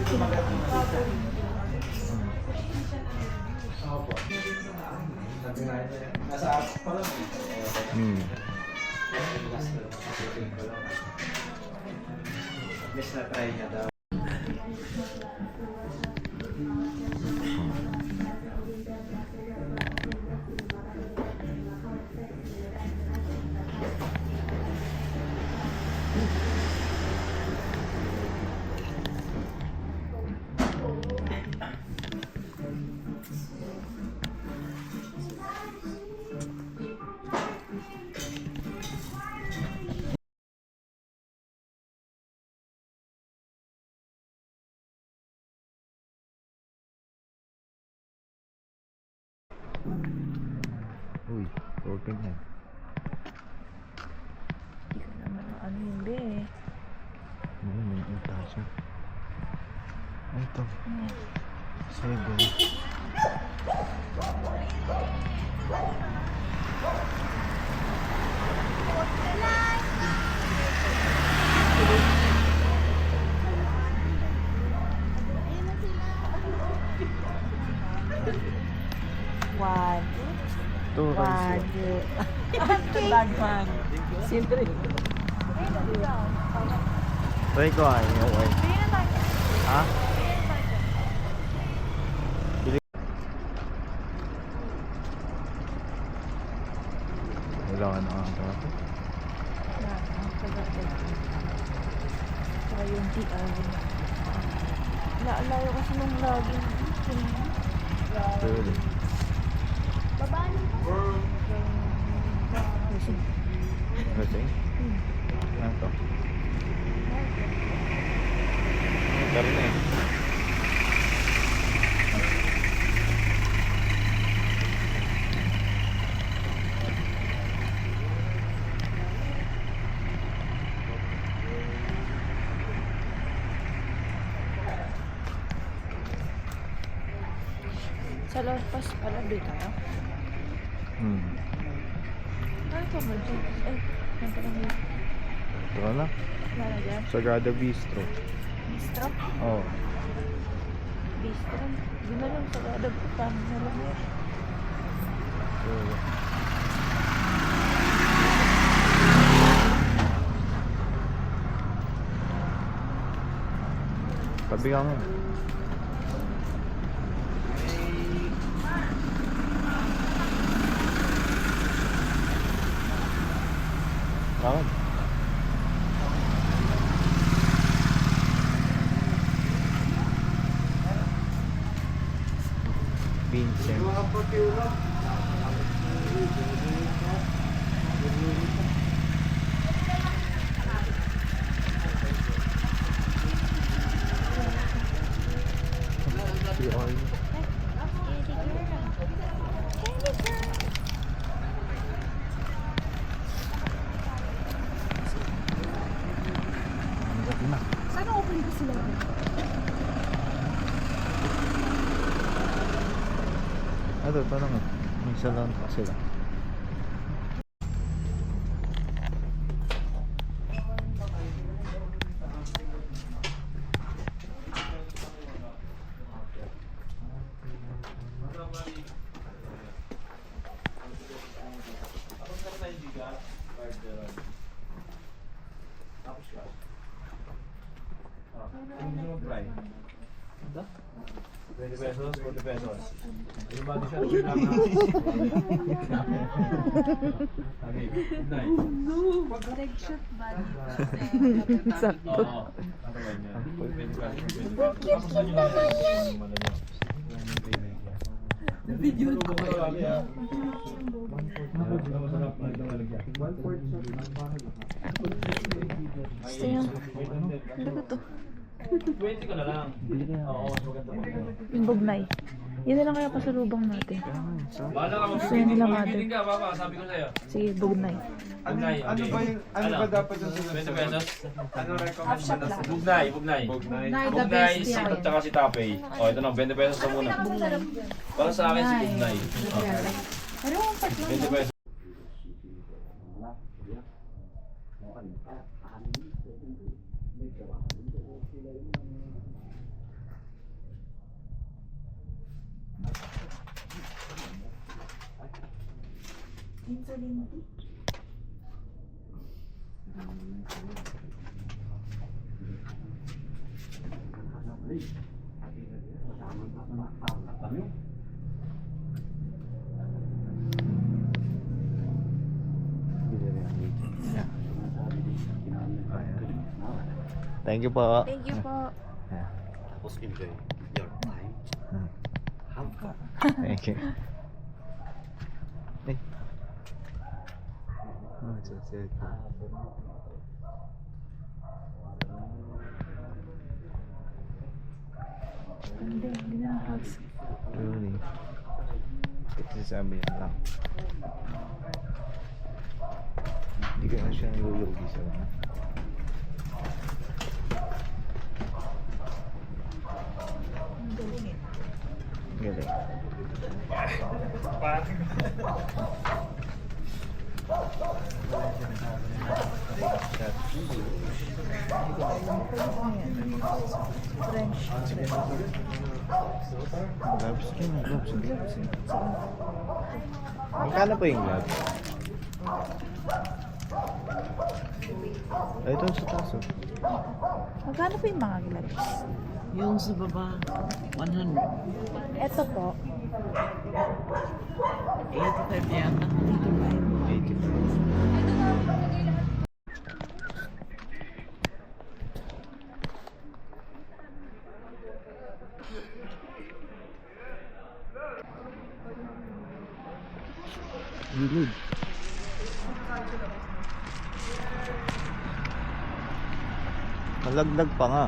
Nasa app pa lang eh. Guess na try niya daw. Uy, open yan. Hindi ko naman ano yun be. May utasya. Ito. 7. One. Two One. rice. Bagman. Siyempre. Try ko ay. Okay. Ha? Bili. Wala ka na ang tato. Saka yung TR. Naalayo kasi nung laging Pwede. babaan mo. Kasi? Ano to? Tara na eh. Sa Lorpas pala dito tayo. Ano ka ba dyan? Ay, yan pala mo. Tara na. Wala dyan. Sagada Bistro. Bistro? Oo. Bistro? Di na lang sa kadag ko pa. Meron mo. So, tabi ka mo. Bakit? Vincent. Si Oy. Sana open ko sila? Ito, parang may salon pa sila. Try. 20 pesos, 40 pesos. Yung body shot yun lang ha. Okay, good night. Leg shot ba? Sakto. Oo. Ano ba niya? 20 pesos. Tapos saan yung video ko kayo kami ha. Masarap na lalagyan. 1/4 shot ng bahay. Gusto nyo? Ano ba to? 20 ko na lang. Oo, mas maganda mo. Yung bugnay. Yun na lang kaya pasalubong natin. Bahala ka Gusto yun nila mother. magbibiling ka, papa. Sabi ko sa'yo. Sige, bugnay. Bugnay, Ano okay. ba yung ano ba dapat yung 20 pesos? Ano recommend mo na sa Bugnay, bugnay. Bugnay, at saka si Tapay. O, ito na, 20 pesos na muna. Para sa akin si Bugnay. Pero 20 pesos. Insulin. Thank you po. Thank you po. Tapos enjoy your time. Have fun. Thank you. Hey. Oh, it's a circle. Hindi na house. Really? Kasi sabi yan lang. Hindi ka na siya nilulugi sa ano. Ang galing eh. Galing. French. Gloves yun, gloves. Magkano po yung gloves? Ay, ito sa taso. Magkano po yung mga gloves? Yung sa baba, 100. Ito po. 85 yata. 85. Gilid. Malaglag pa nga.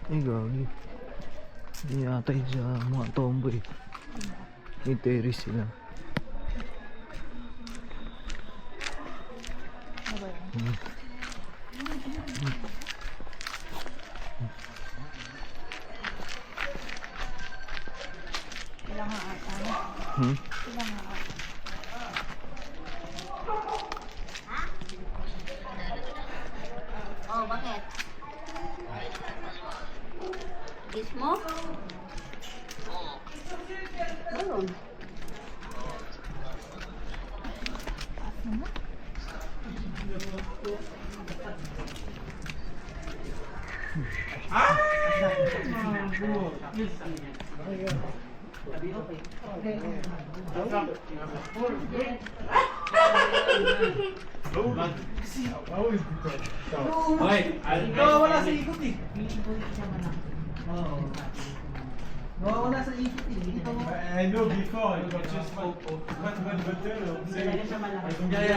Ay, gagi. Hindi yata yun sa mga tomboy. May terrace sila. Ano ba yan? Ilang nga ata. Ilang nga ata. Oh, bakit? Kiss mo? Ayun. Nawawala sa ikot eh. Nawawala sa ikot eh. I know before, but just but then, say, yeah.